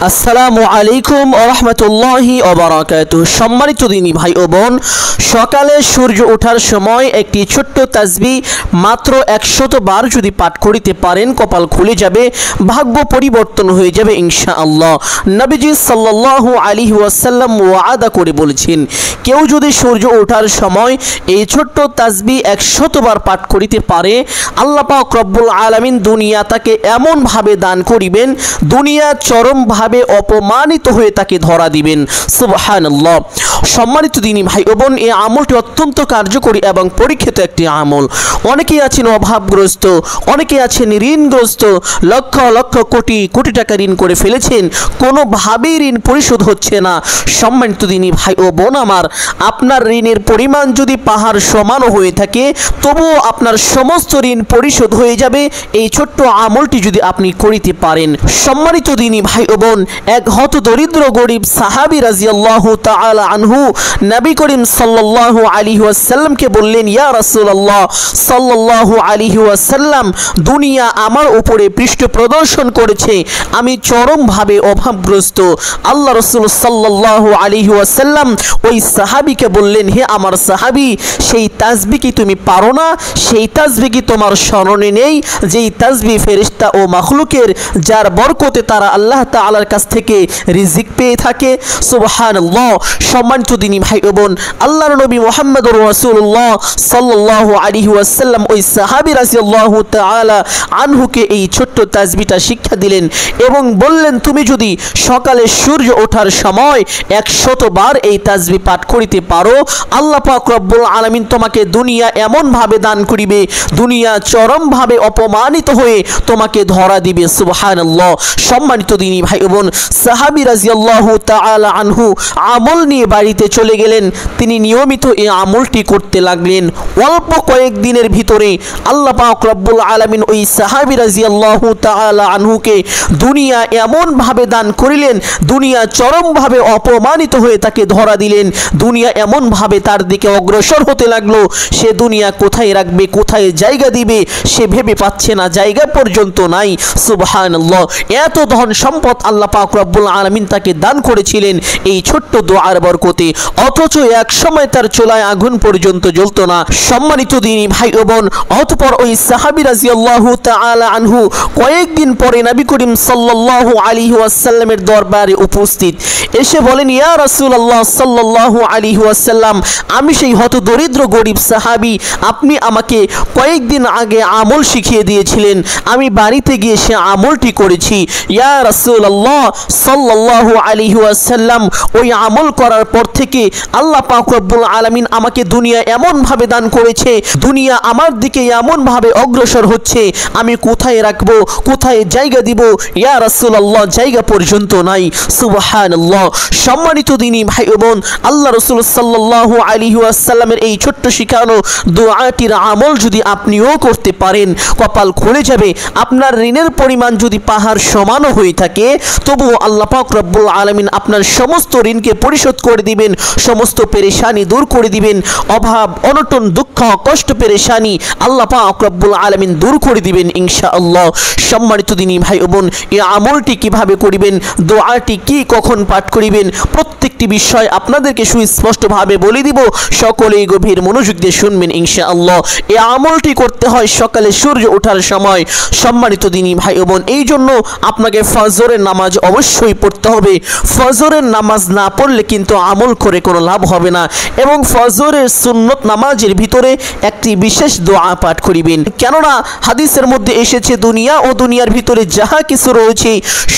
আসসালামু আলাইকুম ওয়া রাহমাতুল্লাহি ওয়া বারাকাতুহু। সম্মানিত দিনী ভাই ও বোন, সকালে সূর্য ওঠার সময় একটি ছোট্ট তাসবিহ মাত্র 100 বার যদি পাঠ করিতে পারেন, কপাল খুলে যাবে, ভাগ্য পরিবর্তন হয়ে যাবে ইনশাআল্লাহ। নবীজি সাল্লাল্লাহু আলাইহি ওয়াসাল্লাম ওয়াদা করে বলেছেন, কেউ যদি সূর্য ওঠার সময় এই ছোট্ট তাসবিহ 100 বার পাঠ করিতে পারে, আল্লাহ পাক রব্বুল আলামিন দুনিয়া তাকে এমন ভাবে দান করিবেন, দুনিয়া চরম ভাবে অপমানিত হয়ে তাকে ধরা দিবেন। সুবহানাল্লাহ। সম্মানিত দিনী ভাই ও বোন, এই আমলটি অত্যন্ত কার্যকরী এবং পরীক্ষিত একটি আমল। অনেকেই আছেন অভাবগ্রস্ত, অনেকেই আছেন ঋণগ্রস্ত, লক্ষ লক্ষ কোটি কোটি টাকা ঋণ করে ফেলেছেন, কোনোভাবেই ঋণ পরিশোধ হচ্ছে না। সম্মানিত দিনী ভাই ও বোন আমার, আপনার ঋণের পরিমাণ যদি পাহাড় সমানও হয়ে থাকে, তবুও আপনার সমস্ত ঋণ পরিশোধ হয়ে যাবে এই ছোট্ট আমলটি যদি আপনি করিতে পারেন। সম্মানিত দিনী ভাই ও বোন, এক হত দরিদ্র গরিব সাহাবী রাদিয়াল্লাহু তাআলা আনহু নবী করিম সাল্লাল্লাহু আলাইহি ওয়াসাল্লামকে বললেন, ইয়া রাসূলুল্লাহ সাল্লাল্লাহু আলাইহি ওয়াসাল্লাম, দুনিয়া আমার উপরে পৃষ্ঠ প্রদর্শন করেছে, আমি চরমভাবে অভাবগ্রস্ত। আল্লাহ রাসূল সাল্লাল্লাহু আলাইহি ওয়াসাল্লাম ওই সাহাবীকে বললেন, হে আমার সাহাবী, সেই তাসবিহ কি তুমি পারো না? সেই তাসবিহ কি তোমার স্মরণে নেই? যেই তাসবিহ ফেরেশতা ও মাখলুকের যার বরকতে তারা আল্লাহ তাআলার কাছ থেকে রিজিক পেয়ে থাকে। সুবহানাল্লাহ। সম্মানিত দিনী ভাই ও বোন, আল্লাহর নবী মুহাম্মদুর রাসূলুল্লাহ সাল্লাল্লাহু আলাইহি ওয়াসাল্লাম ওই সাহাবী রাদিয়াল্লাহু তাআলা আনহুকে এই ছোট্ট তাসবিহটা শিক্ষা দিলেন এবং বললেন, তুমি যদি সকালে সূর্য ওঠার সময় 100 বার এই তাসবিহ পাঠ করিতে পারো, আল্লাহ পাক রব্বুল আলামিন তোমাকে দুনিয়া এমন ভাবে দান করিবে, দুনিয়া চরম ভাবে অপমানিত হয়ে তোমাকে ধরা দিবে। সুবহানাল্লাহ। সম্মানিত দিনী ভাই ও বোন, সাহাবী রাদিয়াল্লাহু তাআলা আনহু আমল নিয়ে বাড়িতে চলে গেলেন। তিনি নিয়মিত এই আমলটি করতে লাগলেন। অল্প কয়েকদিনের ভিতরে আল্লাহ পাক রব্বুল আলামিন ওই সাহাবী রাদিয়াল্লাহু তাআলা আনহুকে দুনিয়া এমন ভাবে দান করিলেন, দুনিয়া চরম ভাবে অপমানিত হয়ে তাকে ধরা দিলেন, দুনিয়া এমন ভাবে তার দিকে অগ্রসর হতে লাগলো, সে দুনিয়া কোথায় রাখবে, কোথায় জায়গা দিবে সে ভেবে পাচ্ছে না, জায়গা পর্যন্ত নাই। সুবহানাল্লাহ। এত ধন সম্পদ আল্লাহ পাক রব্বুল আলামিন তাকে দান করেছিলেন এই ছোট্ট দোয়ার বরকতে, অথচ এক সময় তার চুলায় আগুন পর্যন্ত জ্বলতো না। সম্মানিত দিনী ভাই ও বোন, অতঃপর ওই সাহাবী রাদিয়াল্লাহু তাআলা আনহু কয়েকদিন পরে নবী করিম সাল্লাল্লাহু আলাইহি ওয়াসাল্লামের দরবারে উপস্থিত, এসে বলেন, ইয়া রাসূলুল্লাহ সাল্লাল্লাহু আলাইহি ওয়াসাল্লাম, আমি সেই হত দরিদ্র গরিব সাহাবী, আপনি আমাকে কয়েকদিন আগে আমল শিখিয়ে দিয়েছিলেন, আমি বাড়িতে গিয়ে সে আমলটি করেছি। ইয়া রাসূলুল্লাহ সাল্লাল্লাহু আলাইহি ওয়াসাল্লাম, ওই আমল করার পর থেকে আল্লাহ পাক রব্বুল আলামিন আমাকে দুনিয়া এমন ভাবে দান করেছে, দুনিয়া আমার দিকে এমন ভাবে অগ্রসর হচ্ছে, আমি কোথায় রাখবো, কোথায় জায়গা দিব, ইয়া রাসূলুল্লাহ জায়গা পর্যন্ত নাই। সুবহানাল্লাহ। সম্মানিত দিনী ভাই ও বোন, আল্লাহ রাসূল সাল্লাল্লাহু আলাইহি ওয়াসাল্লামের এই ছোট্ট শিখানো দোয়াটির আমল যদি আপনিও করতে পারেন, কপাল খুলে যাবে। আপনার ঋণের পরিমাণ যদি পাহাড় সমানও হয়ে থাকে, তবুও আল্লাহ পাক রব্বুল আলামিন আপনার সমস্ত ঋণকে পরিশোধ করে দিবেন, সমস্ত পেরেশানি দূর করে দিবেন, অভাব অনটন দুঃখ কষ্ট পেরেশানি আল্লাহ পাক রব্বুল আলামিন দূর করে দিবেন ইনশাআল্লাহ। সম্মানিত দিনী ভাই ও বোন, এই আমলটি কিভাবে করিবেন, দোয়াটি কি কখন পাঠ করিবেন, প্রত্যেকটি বিষয় আপনাদেরকে সুস্পষ্টভাবে বলে দিব, সকলেই গভীর মনোযোগ দিয়ে শুনবেন ইনশাআল্লাহ। এই আমলটি করতে হয় সকালে সূর্য ওঠার সময়। সম্মানিত দিনী ভাই ও বোন, এই জন্য আপনাকে ফজরের নামাজ অবশ্যই পড়তে হবে। ফজরের নামাজ না পড়লে কিন্তু আমল করে কোনো লাভ হবে না। এবং ফজরের সুন্নত নামাজের ভিতরে একটি বিশেষ দোয়া পাঠ করিবেন, কেননা হাদিসের মধ্যে এসেছে, দুনিয়া ও দুনিয়ার ভিতরে যাহা কিছু রয়েছে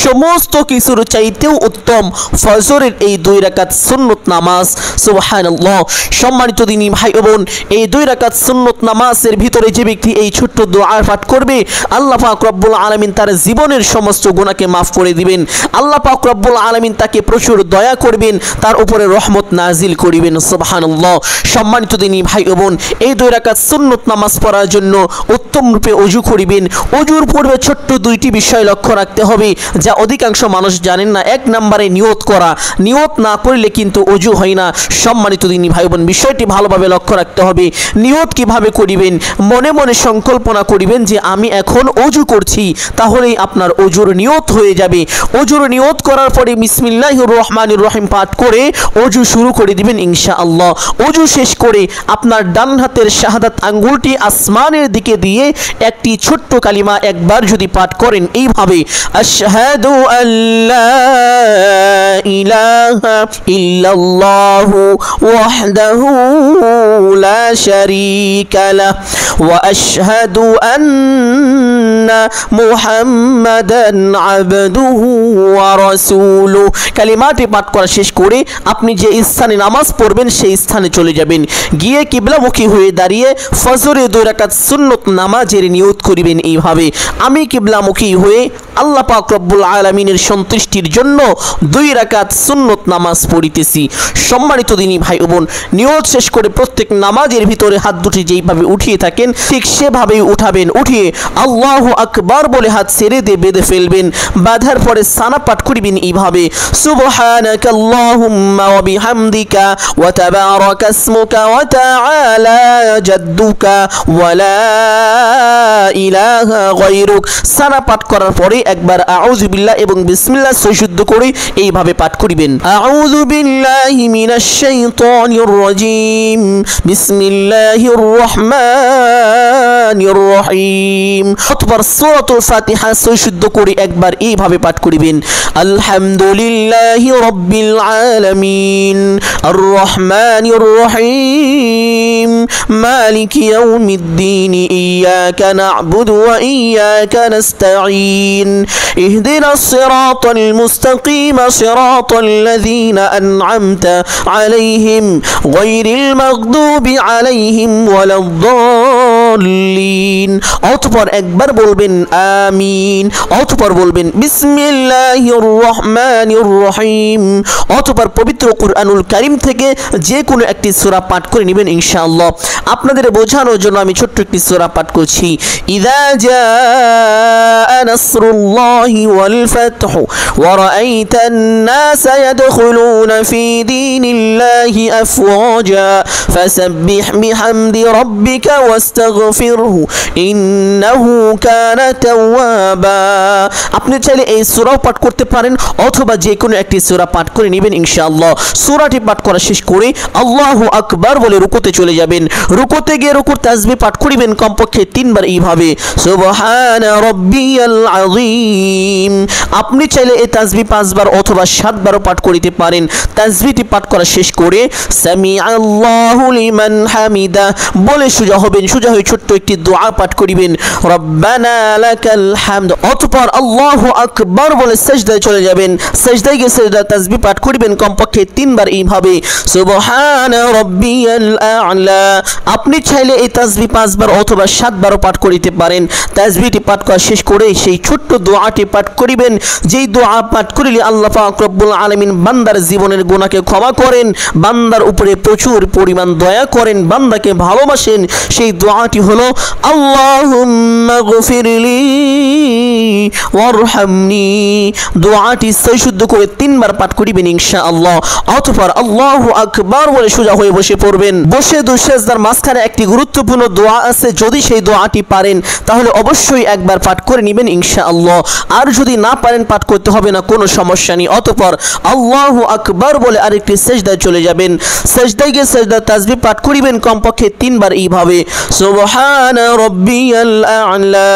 সমস্ত কিছুর চাইতেও উত্তম ফজরের এই 2 রাকাত সুন্নত নামাজ। সুবহানাল্লাহ। সম্মানিত দিনী ভাই ও বোন, এই 2 রাকাত সুন্নত নামাজের ভিতরে যে ব্যক্তি এই ছোট্ট দোয়া পাঠ করবে, আল্লাহ পাক রব্বুল আলামিন তার জীবনের সমস্ত গুনাহকে মাফ করে দিবেন। আল্লাহ পাক রব্বুল আলামিন তাকে প্রচুর দয়া করবেন, তার উপরে রহমত নাজিল করিবেন। সুবহানাল্লাহ। সম্মানিত দিনী ভাই ও বোন, এই 2 রাকাত সুন্নত নামাজ পড়ার জন্য উত্তম রূপে ওযু করিবেন। ওযুর পূর্বে ছোট্ট 2টি বিষয় লক্ষ্য রাখতে হবে, যা অধিকাংশ মানুষ জানেন না। 1 নম্বরে নিয়ত করা, নিয়ত না করলে কিন্তু ওযু হয় না। সম্মানিত দিনী ভাই বোন, বিষয়টি ভালোভাবে লক্ষ্য রাখতে হবে। নিয়ত কিভাবে করিবেন? মনে মনে সংকল্পনা করিবেন যে আমি এখন ওযু করছি, তাহলেই আপনার ওযুর নিয়ত হয়ে যাবে। ওযুর নিয়ত করার পরে বিসমিল্লাহির রহমানির রহিম পাঠ করে ওযু শুরু করে দিবেন ইনশাআল্লাহ। ওযু শেষ করে আপনার ডান হাতের শাহাদাত আঙ্গুলটি আসমানের দিকে দিয়ে একটি ছোট্ট কালিমা একবার যদি পাঠ করেন এইভাবে, আশহাদু আল্লা ইলাহা ইল্লাল্লাহু ওয়াহদাহু লা শারীকা লাহ ওয়া আশহাদু আন্না মুহাম্মাদান আবদুহু ওয়া রাসূলুহু। কালিমাটি পাঠ করা শেষ করে আপনি যে স্থানে নামাজ পড়বেন সেই স্থানে চলে যাবেন। গিয়ে কিবলামুখী হয়ে দাঁড়িয়ে ফজরে 2 রাকাত সুন্নত নামাজের নিয়ত করিবেন এইভাবে, আমি কিবলামুখী হয়ে আল্লাহ পাক রব্বুল আলামিনের সন্তুষ্টির জন্য 2 রাকাত সুন্নত নামাজ পড়িতেছি। সম্মানিত দিনী ভাই ও বোন, নিয়ত শেষ করে প্রত্যেক নামাজের ভিতরে হাত দুটি যেইভাবে উঠিয়ে থাকেন ঠিক সেভাবেই উঠাবেন। উঠিয়ে আল্লাহু আকবার বলে হাত ছেড়ে দিয়ে বেঁধে ফেলবেন। বাঁধার পরে সানা পাঠ করিবেন এইভাবে, সুবহানাকাল্লাহুম্মা ওয়া বিহামদিকা ওয়া তাবারাকা ইসমুকা ওয়া তাআলা জাদ্দুকা ওয়া লা ইলাহা গায়রুক। সানা পাঠ করার পরে একবার আউযু বিল্লাহ এবং বিসমিল্লাহ সহিশুদ্ধ করে এইভাবে পাঠ করিবেন, আউযু বিল্লাহি মিনাশ শাইতানির রাজীম বিসমিল্লাহির রহমানির রহিম। অতঃপর সূরাতুল ফাতিহা সহিশুদ্ধ করে একবার এইভাবে পাঠ করিবেন, আলহামদুলিল্লাহি রাব্বিল আলামিন আর রহমানির রহিম মালিকি ইয়াউমিদ্দিন ইয়াকা না'বুদু ওয়া ইয়াকা নাস্তাঈন ইহদিনাস সিরাতাল মুস্তাকিম সিরাতাল লাযীনা আন'আমতা আলাইহিম গায়রিল মাগদুবি আলাইহিম ওয়ালাদ-দাল্লিন। অতঃপর একবার বলবেন আমিন। অতঃপর বলবেন বিসমিল্লাহির রহমানির রহিম। অতঃপর পবিত্র কুরআনুল কারীম থেকে যে কোনো একটি সূরা পাঠ করে নেবেন ইনশাআল্লাহ। আপনাদের বোঝানোর জন্য আমি ছোট্ট একটি সূরা পাঠ করছি, ইযা জাআ নাসরুল্লাহি ওয়াল ফাতহু ওয়া রাআইতান নাসা ইয়াদখুলুনা ফি দীনিল্লাহি আফওয়াজা ফাসাব্বিহ বিহামদি রাব্বিকা ওয়াস্তাগফিরহু ইন্নাহু কানা তাওয়াবা। আপনি চাইলে এই সূরাও পাঠ করতে পারেন অথবা যে কোনো একটি সূরা পাঠ করে নেবেন ইনশাআল্লাহ। সূরাটি পাঠ করা শেষ করে আল্লাহু আকবার বলে রুকুতে চলে যাবেন। রুকুতে গিয়ে রুকুর তাসবিহ পাঠ করিবেন কমপক্ষে 3 বার এইভাবে, সুবহানা রাব্বিয়াল আযীম। আপনি চাইলে এই তাসবিহ 5 বার অথবা 7 বারও পাঠ করিতে পারেন। তাসবিহটি পাঠ করা শেষ করে সামিআল্লাহু লিমান হামিদা বলে সোজা হবেন। সোজা হয়ে ছোট্ট একটি দোয়া পাঠ করিবেন, রব্বানা লাকাল হামদ। অতঃপর আল্লাহু আকবার বলে সিজদায় চলে যাবেন। সিজদায় গিয়ে সিজদা তাসবিহ পাঠ করিবেন কমপক্ষে 3 বার এইভাবে, সুবহানা রাব্বিয়াল আ'লা। আপনি চাইলে এই তাসবিহ 5 বার অথবা 7 বারও পাঠ করিতে পারেন। তাসবিহটি পাঠ করা শেষ করে সেই ছোট্ট দোয়াটি পাঠ করিবেন, যেই দোয়া পাঠ করিলে আল্লাহ পাক রব্বুল আলামিন বান্দার জীবনের গুনাহকে ক্ষমা করেন, বান্দার উপরে প্রচুর পরিমাণ দয়া করেন, বান্দাকে ভালোবাসেন। সেই দোয়াটি হলো আল্লাহুম্মা গফিরলি ওয়ারহামনি। দোয়াটি সহিশুদ্ধ করে 3 বার পাঠ করিবেন ইনশাআল্লাহ। অতঃপর আল্লাহু আকবার বলে সোজা হয়ে বসে পড়বেন। বসে 2 সিজদার মাঝখানে একটি গুরুত্বপূর্ণ দোয়া আছে, যদি সেই দোয়াটি পারেন তাহলে অবশ্যই একবার পাঠ করে নেবেন ইনশাআল্লাহ। আর যদি না পারেন পাঠ করতে হবে না, কোনো সমস্যা নেই। অতঃপর আল্লাহু আকবার বলে আরেকটি সিজদায় চলে যাবেন। সিজদায় গিয়ে সিজদা তাসবিহ পাঠ করিবেন কমপক্ষে 3 বার এইভাবে, সুবহানা রাব্বিয়াল আ'লা।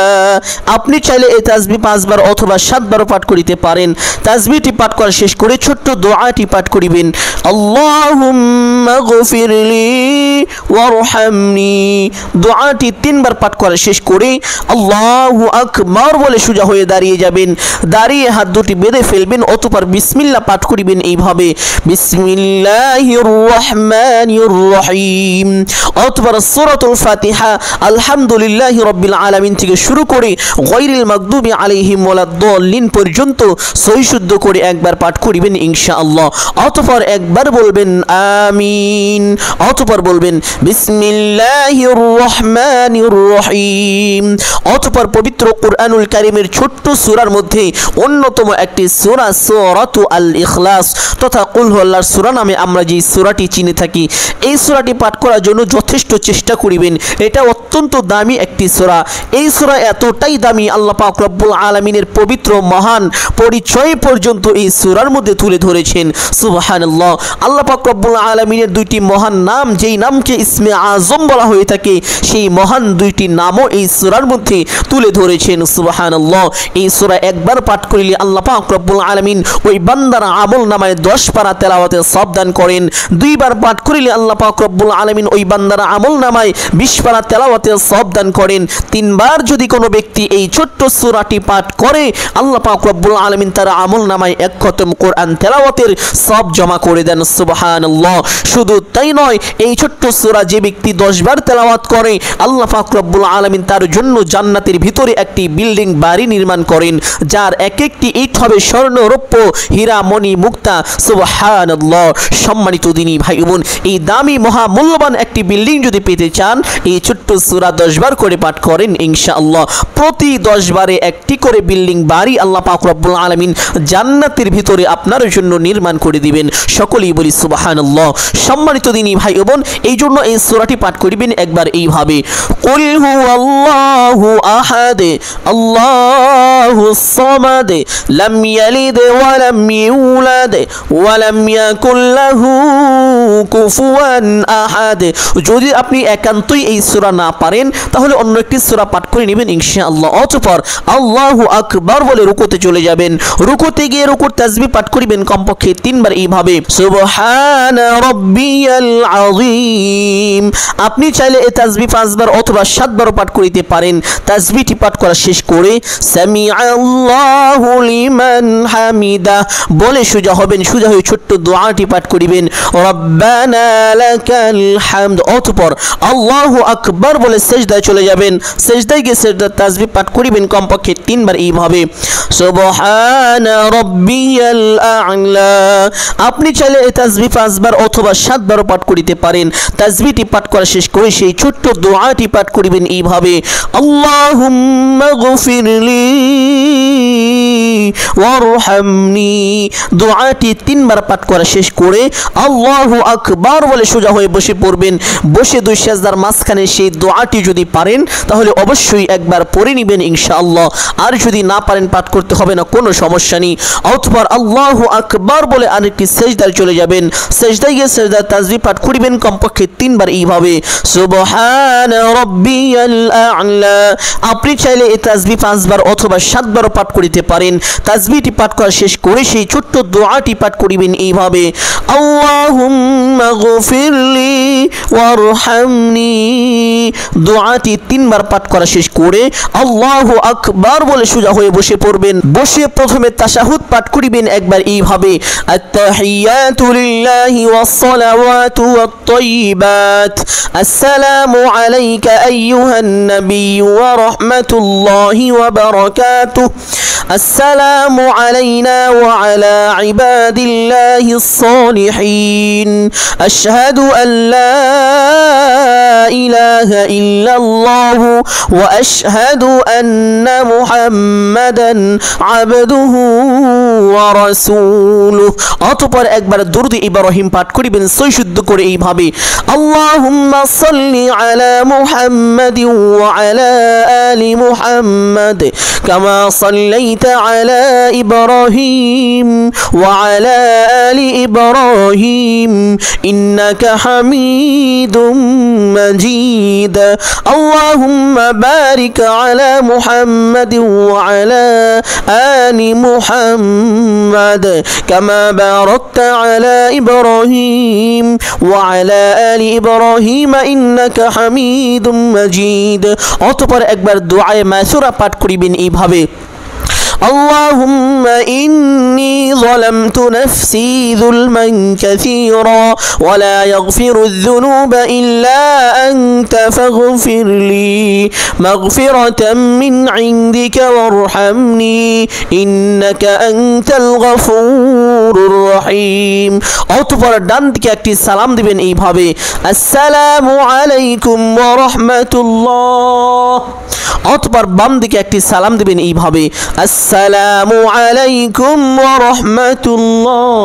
আপনি চাইলে এই তাসবিহ 5 বার অথবা 7 বারও পাঠ করিতে পারেন। তাসবিহটি পাঠ করা শেষ করে ছোট্ট দোয়াটি পাঠ করিবেন, আল্লাহুম্মা গফিরলি ওয়ারহামনি। দোয়াটি 3 বার পাঠ করা শেষ করে আল্লাহু আকবার বলে সোজা হয়ে দাঁড়িয়ে যাবেন। দাঁড়িয়ে হাত দুটি বেঁধে ফেলবেন। অতঃপর বিসমিল্লাহ পাঠ করিবেন এইভাবে, বিসমিল্লাহির রহমানির রহিম। অতঃপর সূরাতুল ফাতিহা আলহামদুলিল্লাহি রাব্বিল আলামিন থেকে শুরু করে গায়রিল মাগদুবি আলাইহিম ওয়ালাদ-দাল্লিন পর্যন্ত সহিশুদ্ধ করে একবার পাঠ করিবেন ইনশাআল্লাহ। অতঃপর একবার বলবেন আমিন। অতঃপর বলবেন বিসমিল্লাহির রহমানির রহিম। অতঃপর পবিত্র কুরআনুল কারীমের ছোট্ট সূরার মধ্যে অন্যতম একটি সূরা সূরাতু আল ইখলাস তথা কুল হুয়াল্লাহর সূরা নামে আমরা যে সূরাটি চিনে থাকি, এই সূরাটি পাঠ করার জন্য যথেষ্ট চেষ্টা করিবেন। এটা অত্যন্ত দামি একটি সূরা। এই সূরা এতটাই দামি, আল্লাহ পাক রব্বুল আলামিনের পবিত্র মহান পরিচয় পর্যন্ত এই সূরার মধ্যে তুলে ধরেছেন। সুবহানাল্লাহ। আল্লাহ পাক রব্বুল আলামিনের দুইটি মহান নাম, যেই নামকে ইসমে আজম বলা হয়ে থাকে, সেই মহান দুইটি নামও এই সূরার মধ্যে তুলে ধরেছেন। সুবহানাল্লাহ। এই সূরা একবার পাঠ করিলে আল্লাহ পাক রব্বুল আলামিন ওই বান্দার আমল নামায় 10 পারা তেলাওয়াতের সওয়াব দান করেন। দুইবার পাঠ করিলে আল্লাহ পাক রব্বুল আলামিন ওই বান্দার আমল নামায় 20 পারা তেলাওয়াতের সওয়াব দান করেন। তিনবার যদি কোনো ব্যক্তি এই ছোট্ট সূরাটি পাঠ করে, আল্লাহ পাক রব্বুল আলামিন তার আমল নামায় 1 খতম কোরআন তেলাওয়াতের সওয়াব জমা করে দেন। সুবহানাল্লাহ। শুধু তাই নয়, এই ছোট্ট সূরা যে ব্যক্তি 10 বার তেলাওয়াত করে, আল্লাহ পাক রব্বুল আলামিন তার জন্য জান্নাতের ভিতরে একটি বিল্ডিং বাড়ি নির্মাণ করেন, যার এক একটি ইট হবে স্বর্ণ, রৌপ্য, হীরা, মণি, মুক্তা। সুবহানাল্লাহ। সম্মানিত দিনী ভাই বোন, এই দামি মহামূল্যবান একটি বিল্ডিং যদি পেতে চান, এই ছোট্ট সূরা 10 বার করে পাঠ করেন, ইনশাআল্লাহ প্রতি 10 বারে একটি করে বিল্ডিং বাড়ি আল্লাহ পাক রব্বুল আলামিন জান্নাতের ভিতরে আপনার জন্য নির্মাণ করে দিবেন। সকলেই বলি সুবহানাল্লাহ। সম্মানিত দিনী ভাই বোন, এই জন্য এই সূরাটি পাঠ করিবেন একবার এইভাবে, কুল হুয়াল্লাহু আহাদ আল্লাহুস সামাদ লাম ইয়ালিদ ওয়া লাম ইউলাদ ওয়া লাম ইয়াকুল লাহু কুফুয়ান আহাদ। যদি আপনি একান্তই এই সূরা না পারেন, তাহলে অন্য একটি সূরা পাঠ করে নেবেন ইনশাআল্লাহ। অতঃপর আল্লাহু আকবার বলে রুকুতে চলে যাবেন। রুকুতে গিয়ে রুকুর তাসবিহ পাঠ করিবেন কমপক্ষে 3 বার এইভাবে, সুবহানা রাব্বিয়াল আযীম। আপনি চাইলে এই তাসবিহ 5 বার অথবা 7 বারও পাঠ করিতে পারেন। তাসবিহটি পাঠ করা শেষ করে সামিআল্লাহু লিমান হামিদা বলে সোজা হবেন। সোজা হয়ে ছোট্ট দোয়াটি পাঠ করিবেন, রব্বানা লাকাল হামদ। অতঃপর আল্লাহু আকবার বলে সিজদায় চলে যাবেন। সিজদায় গিয়ে সিজদার তাসবিহ পাঠ করিবেন কমপক্ষে 3 বার এইভাবে, সুবহানা রাব্বিয়াল আ'লা। আপনি চাইলে এই তাসবিহ 5 বার অথবা 7 বারও পাঠ করিতে পারেন। তাসবিহটি পাঠ করা শেষ করে সেই ছোট্ট দোয়াটি পাঠ করিবেন এইভাবে, আল্লাহুম্মা গফিরলি ওয়ারহামনি। দোয়াটি 3 বার পাঠ করা শেষ করে আল্লাহু আকবার বলে সোজা হয়ে বসে পড়বেন। বসে 2 সিজদার মাঝখানে সেই দোয়াটি যদি পারেন, তাহলে অবশ্যই একবার পড়ে নেবেন ইনশাআল্লাহ। আর যদি না পারেন, পাঠ করতে হবে না, কোনো সমস্যা নেই। অতঃপর আল্লাহু আকবার বলে আরেকটি সিজদায় চলে যাবেন। সিজদায় গিয়ে সিজদার তাসবিহ পাঠ করিবেন কমপক্ষে 3 বার এইভাবে, সুবহানা রাব্বিয়াল আ'লা। আপনি চাইলে এই তাসবিহ 5 বার অথবা 7 বারও পাঠ করিতে পারেন। তাসবিহটি পাঠ করা শেষ করে সেই ছোট্ট দোয়াটি পাঠ করিবেন এইভাবে, আল্লাহুম্মা গফিরলি ওয়ারহামনি। দোয়াটি 3 বার পাঠ করা শেষ করে আল্লাহু আকবার বলে সোজা হয়ে বসে পড়বেন। বসে প্রথমে তাশাহুদ পাঠ করিবেন একবার এইভাবে, আত-তাহিয়াতু লিল্লাহি ওয়াস-সালাওয়াতু ওয়াত-তাইয়্যিবাত আসসালামু আলাইকা আইয়ুহান নাবিয়্যু ওয়া রাহমাতুল্লাহি ওয়া বারাকাতুহু আসসালামু আলাইনা ওয়া আলা ইবাদিল্লাহিস সালিহিন আশহাদু আল্লা ইলাহা ইল্লাল্লাহু ওয়া আশহাদু আন্না মুহাম্মাদান আবদুহু ওয়া রাসূলুহু। অতঃপর একবার দুরূদ ইব্রাহিম পাঠ করিবেন সৈশুদ্ধ করে এইভাবে, আল্লাহুম্মা সাল্লি আলা মুহাম্মাদিন ওয়া আলা আলি মুহাম্মাদ কামা সাল্লাইতা আলা ইব্রাহিম ওয়া আলা আলি ইব্রাহিম ইন্নাকা হামিদুম মাজিদ। আল্লাহুম্মা বারিক আলা মুহাম্মাদিন ওয়া আলা আলি মুহাম্মাদ কামা বারাকতা আলা ইব্রাহিম ওয়া আলা আলি ইব্রাহিম ইন্নাকা হামিদুম মাজিদ। অতঃপর একবার দুআয়ে মাসুরা পাঠ করিবেন এইভাবে, اللهم إني ظلمت نفسي ظلما كثيرا ولا يغفر الذنوب إلا أنت فاغفر لي مغفرة من عندك وارحمني إنك أنت الغفور الرحيم। অতঃপর ডান দিকে একটি সালাম দিবেন এইভাবে, আসসালামু আলাইকুম ওয়া রাহমাতুল্লাহ। অতঃপর বাম দিকে একটি সালাম দিবেন এইভাবে, আসসালামু আলাইকুম ওয়া রাহমাতুল্লাহ।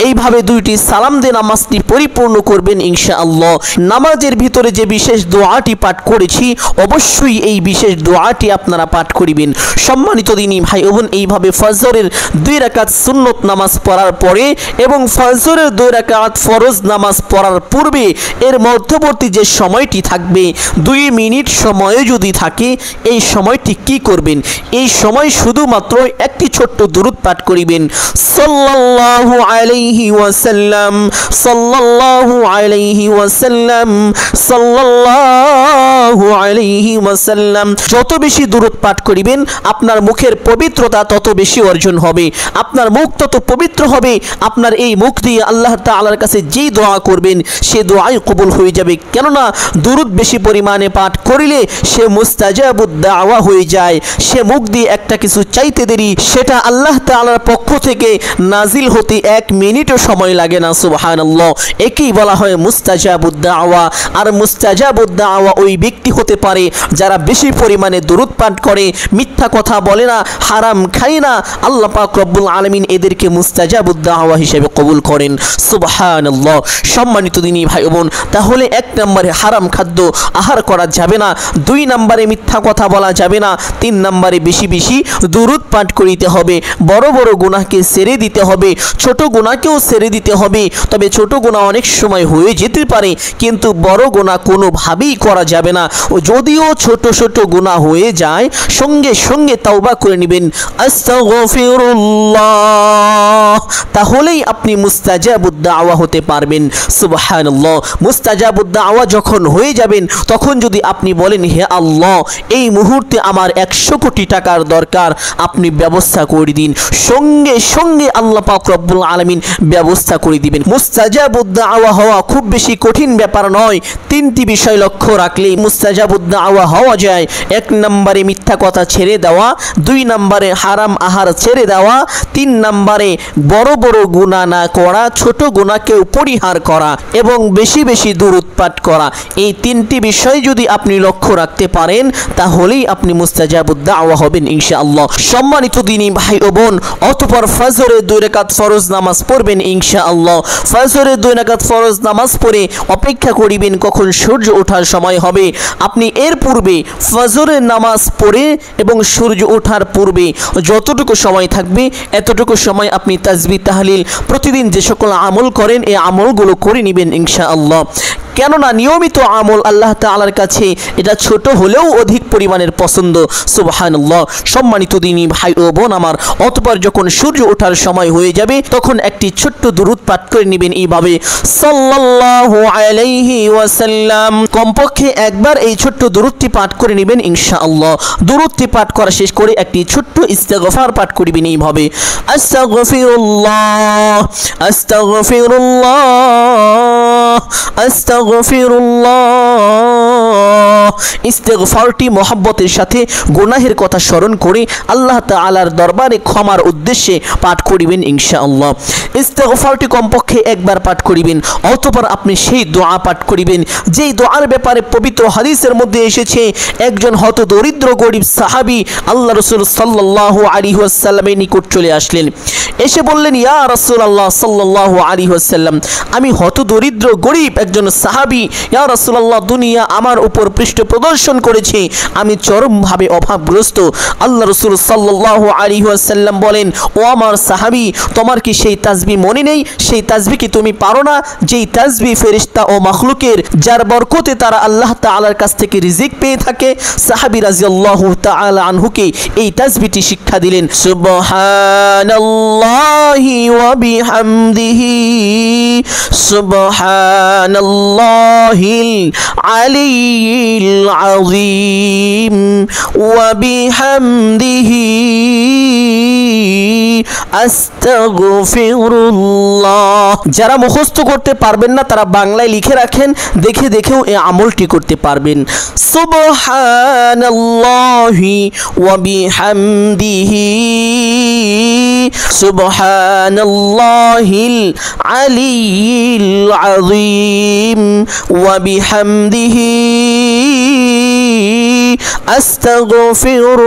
এইভাবে দুইটি সালাম দিয়ে নামাজটি পরিপূর্ণ করবেন ইনশাআল্লাহ। নামাজের ভিতরে যে বিশেষ দোয়াটি পাঠ করেছি অবশ্যই এই বিশেষ দোয়াটি আপনারা পাঠ করিবেন। সম্মানিত দিনী ভাই ও বোন, এইভাবে ফজরের 2 রাকাত সুন্নত নামাজ পড়ার পরে এবং ফজরের 2 রাকাত ফরজ নামাজ পড়ার পূর্বে এর মধ্যবর্তী যে সময়টি থাকবে 2 মিনিট সময় যদি থাকে, এই সময়টি কি করবেন? এই সময় শুধুমাত্র একটি ছোট্ট দুরূদ পাঠ করিবেন, সাল্লাল্লাহু আলাইহি ওয়াসাল্লাম, সাল্লাল্লাহু আলাইহি ওয়াসাল্লাম, সাল্লাল্লাহু আলাইহি ওয়াসাল্লাম। যত বেশি দুরূদ পাঠ করিবেন আপনার মুখের পবিত্রতা তত বেশি অর্জন হবে, আপনার মুখ তত পবিত্র হবে। আপনার এই মুখ দিয়ে আল্লাহ তাআলার কাছে যেই দোয়া করবেন সে দোয়াই কবুল হয়ে যাবে। কেননা দুরূদ বেশি পরিমাণে পাঠ করিলে সে মুস্তাজাবুদ দাওয়া হয়ে যায়। সে মুখ দিয়ে একটা কিছু চাইতে দেরি, সেটা আল্লাহ তাআলার পক্ষ থেকে নাজিল হতে 1 মিনিটও সময় লাগে না। সুবহানাল্লাহ। একেই বলা হয় মুস্তাজাবুদ দাওয়া। আর মুস্তাজাবুদ দাওয়া ওই ব্যক্তি হতে পারে যারা বেশি পরিমাণে দুরূদ পাঠ করে, মিথ্যা কথা বলে না, হারাম খায় না। আল্লাহ পাক রব্বুল আলামিন এদেরকে মুস্তাজাবুদ দাওয়া হিসেবে কবুল করেন। সুবহানাল্লাহ। সম্মানিত দিনী ভাই বোন, তাহলে 1 নম্বরে হারাম খাদ্য আহার করা যাবে না, 2 নম্বরে মিথ্যা কথা বলা যাবে না, 3 নম্বরে বেশি বেশি দুরূদ পাঠ করিতে হবে। বড় বড় গুনাহকে ছেড়ে দিতে হবে, ছোট গুনাহকেও ছেড়ে দিতে হবে। তবে ছোট গুনাহ অনেক সময় হয়ে যেতে পারে, কিন্তু বড় গুনাহ কোনোভাবেই করা যাবে না। ও যদিও ছোট ছোট গুনাহ হয়ে যায় সঙ্গে সঙ্গে তাওবা করে নেবেন, আস্তাগফিরুল্লাহ, তাহলেই আপনি মুস্তাজাবুদ দাওয়া হতে পারবেন। সুবহানাল্লাহ। মুস্তাজাবুদ দাওয়া যখন হয়ে যাবেন তখন যদি আপনি বলেন, হে আল্লাহ এই মুহূর্তে আমার 100 কোটি টাকার দরকার, আপনি ব্যবস্থা করে দিন, সঙ্গে সঙ্গে আল্লাহ পাক রব্বুল আলামিন ব্যবস্থা করে দিবেন। মুস্তাজাবুদ দাওয়া হওয়া খুব বেশি কঠিন ব্যাপার নয়। 3টি বিষয় লক্ষ্য রাখলে মুস্তাজাবুদ দাওয়া হওয়া যায়। 1 নম্বরে মিথ্যা কথা ছেড়ে দেওয়া, 2 নম্বরে হারাম আহার ছেড়ে দেওয়া, 3 নম্বরে বড় বড় গুনাহ না করা, ছোট গুনাহকে পরিহার করা এবং বেশি বেশি দুরূদ পাঠ করা। এই 3টি বিষয় যদি আপনি লক্ষ্য রাখতে পারেন তাহলেই আপনি মুস্তাজাবুদ দাওয়া হবেন ইনশাআল্লাহ। সম্মানিত দিনী ভাই ও বোন, অতঃপর ফজরের 2 রাকাত ফরজ নামাজ পড়বেন ইনশাআল্লাহ। ফজরের 2 রাকাত ফরজ নামাজ পড়ে অপেক্ষা করিবেন কখন সূর্য ওঠার সময় হবে। আপনি এর পূর্বে ফজরের নামাজ পড়ে এবং সূর্য ওঠার পূর্বে যতটুকু সময় থাকবে এতটুকু সময় আপনি তাসবিহ তাহলিল প্রতিদিন যে সকল আমল করেন এই আমলগুলো করে নেবেন ইনশাআল্লাহ। কেননা নিয়মিত আমল আল্লাহ তাআলার কাছে এটা ছোট হলেও অধিক পরিমাণের পছন্দ। সুবহানাল্লাহ। সম্মানিত দিনী ভাই ও বোন আমার, অতঃপর যখন সূর্য ওঠার সময় হয়ে যাবে তখন একটি ছোট্ট দুরূদ পাঠ করে নেবেন এইভাবে, সাল্লাল্লাহু আলাইহি ওয়াসাল্লাম। কমপক্ষে একবার এই ছোট্ট দুরূদটি পাঠ করে নেবেন ইনশাআল্লাহ। দুরূদটি পাঠ করা শেষ করে একটি ছোট্ট ইস্তেগফার পাঠ করবেন এইভাবে, আস্তাগফিরুল্লাহ, আস্তাগফিরুল্লাহ, আস্তাগফিরুল্লাহ। ইস্তেগফারটি মহব্বতের সাথে গুনাহের কথা স্মরণ করে আল্লাহ তাআলার দরবারে ক্ষমার উদ্দেশ্যে পাঠ করিবেন ইনশাআল্লাহ। ইস্তেগফারটি কমপক্ষে একবার পাঠ করিবেন। অতঃপর আপনি সেই দোয়া পাঠ করিবেন যেই দোয়ার ব্যাপারে পবিত্র হাদিসের মধ্যে এসেছে, একজন হত দরিদ্র গরিব সাহাবী আল্লাহ রাসূল সাল্লাল্লাহু আলাইহি ওয়াসাল্লামের নিকট চলে আসলেন। এসে বললেন, ইয়া রাসূলুল্লাহ সাল্লাল্লাহু আলাইহি ওয়াসাল্লাম, আমি হত দরিদ্র গরিব একজন সাহাবী, ইয়া রাসূলুল্লাহ দুনিয়া আমার উপর পৃষ্ঠ প্রদর্শন করেছে, আমি চরমভাবে অভাবগ্রস্ত। আল্লাহ রাসূল সাল্লাল্লাহু আলাইহি ওয়াসাল্লাম বলেন, ও আমার সাহাবী, তোমার কি সেই তাসবিহ মনে নেই? সেই তাসবিহ কি তুমি পারো না? যেই তাসবিহ ফেরেশতা ও মাখলুকের যার বরকতে তারা আল্লাহ তাআলার কাছ থেকে রিজিক পেয়ে থাকে। সাহাবী রাদিয়াল্লাহু তাআলা আনহুকে এই তাসবিহটি শিক্ষা দিলেন, সুবহানাল্লাহি ওয়া বিহামদিহি, সুবহানাল্লাহিল আলিয়্যিল আযীম ওয়া বিহামদিহি আস্তাগফিরুল্লাহ। যারা মুখস্থ করতে পারবেন না তারা বাংলায় লিখে রাখেন, দেখে দেখেও এই আমলটি করতে পারবেন। সুবহানাল্লাহি ওয়া বিহামদিহি, সুবহানাল্লাহিল আলিয়্যিল আযীম ওয়া বিহামদিহি আস্তাগফিরুল্লাহ।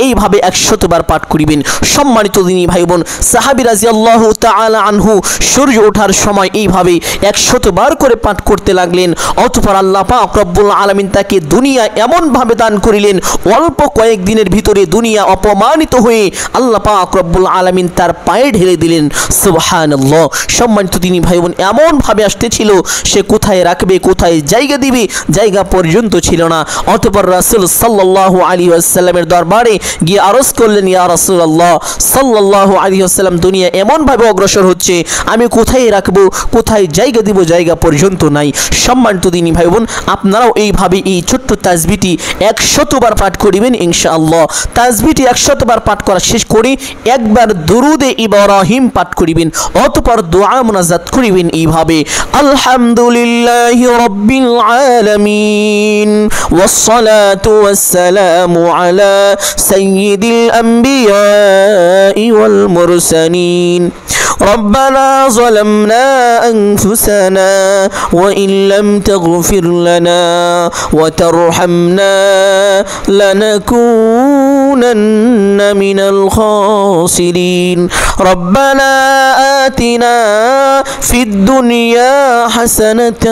এইভাবে 100 বার পাঠ করিবেন। সম্মানিত দিনী ভাই বোন, সাহাবী রাদিয়াল্লাহু তাআলা আনহু সূর্য ওঠার সময় এইভাবে 100 বার করে পাঠ করতে লাগলেন। অতঃপর আল্লাহ পাক রব্বুল আলামিন তাকে দুনিয়া এমনভাবে দান করিলেন, অল্প কয়েকদিনের ভিতরে দুনিয়া অপমানিত হয়ে আল্লাহ পাক রব্বুল আলামিন তার পায়ে ঢেলে দিলেন। সুবহানাল্লাহ। সম্মানিত দিনী ভাই বোন, এমনভাবে আসতেছিল সে কোথায় রাখবে, কোথায় জায়গা দিবে, জায়গা পর্যন্ত ছিল না। অতঃপর রাসূল সাল্লাল্লাহু আলাইহি ওয়াসাল্লামের দরবারে গিয়ে আরজ করলেন, ইয়া রাসূলুল্লাহ সাল্লাল্লাহু আলাইহি ওয়াসাল্লাম, দুনিয়া এমনভাবে অগ্রসর হচ্ছে, আমি কোথায় রাখবো, কোথায় জায়গা দিব, জায়গা পর্যন্ত নাই। সম্মানিত দিনী ভাই বোন, আপনারাও এইভাবে এই ছোট্ট তাসবিহটি 100 বার পাঠ করিবেন ইনশাআল্লাহ। তাসবিহটি 100 বার পাঠ করা শেষ করে একবার দুরুদে ইব্রাহিম পাঠ করিবেন, অতঃপর দোয়া মুনাজাত করিবেন এইভাবে, আলহামদুলিল্লাহি রাব্বিল আলামিন ওয়াসসালাতু ওয়াসসালামু আলা সাইয়্যিদিল আম্বিয়াই ওয়াল মুরসালিন ربنا ظلمنا أنفسنا وإن لم تغفر لنا وترحمنا لنكونن من الخاسرين ربنا آتنا في الدنيا حسنة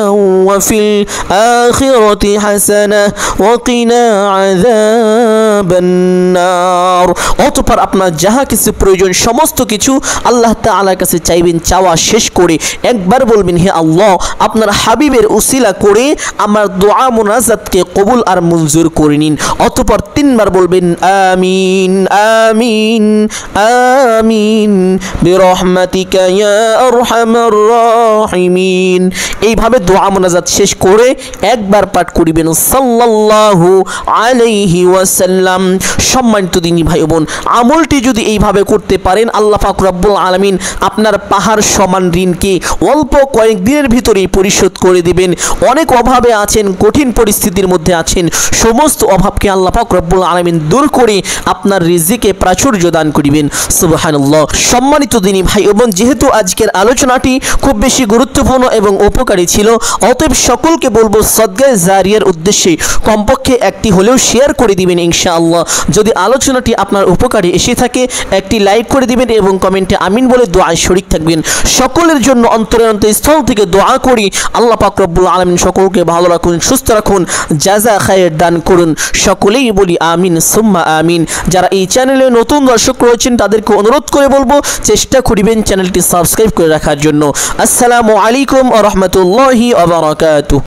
وفي الآخرة حسنة وقنا عذاب النار। অতঃপর আপনার যাহা কিছু প্রয়োজন সমস্ত কিছু আল্লাহ তাআলার কাছে চাইবেন। চাওয়া শেষ করে একবার বলবেন, হে আল্লাহ, আপনার হাবিবের উসিলা করে আমার দোয়া মুনাজাতকে কবুল আর মঞ্জুর করে নিন। অতঃপর 3 বার বলবেন, আমিন আমিন আমিন বিরহমাতিকা ইয়া আরহামার রাহিমিন। এইভাবে দোয়া মুনাজাত শেষ করে একবার পাঠ করিবেন সাল্লাল্লাহু আলাইহি ওয়াসাল্লাম। সম্মানিত দিনী ভাই বোন, আমলটি যদি এইভাবে করতে পারেন, আল্লাহ পাক রব্বুল আলামিন আপনার পাহাড় সমান ঋণকে অল্প কয়েকদিনের ভিতরেই পরিশোধ করে দিবেন। অনেক অভাবে আছেন, কঠিন পরিস্থিতির মধ্যে আছেন, সমস্ত অভাবকে আল্লাহ পাক রব্বুল আলামিন দূর করে আপনার রিজিকে প্রাচুর্য দান করিবেন। সুবহানাল্লাহ। সম্মানিত দিনী ভাই বোন, যেহেতু আজকের আলোচনাটি খুব বেশি গুরুত্বপূর্ণ এবং উপকারী ছিল, অতএব সকলকে বলবো সদকায়ে জারিয়ার উদ্দেশ্যে কমপক্ষে একটি হলেও শেয়ার করে দিবেন ইনশাআল্লাহ। যদি আলোচনাটি আপনার উপকারে এসে থাকে, একটি লাইক করে দিবেন এবং কমেন্টে আমিন বলে দোয়ায় শরীক থাকবেন। সকলের জন্য অন্তরের অন্তঃস্থল থেকে দোয়া করি, আল্লাহ পাক রব্বুল আলামিন সকলকে ভালো রাখুন, সুস্থ রাখুন, জাযা খায়ের দান করুন। সকলেই বলি আমিন সুম্মা আমিন। যারা এই চ্যানেলে নতুন দর্শক রয়েছেন তাদেরকে অনুরোধ করে বলবো, চেষ্টা করিবেন চ্যানেলটি সাবস্ক্রাইব করে রাখার জন্য। আসসালামু আলাইকুম ওয়া রাহমাতুল্লাহি ওয়া বারাকাতুহু।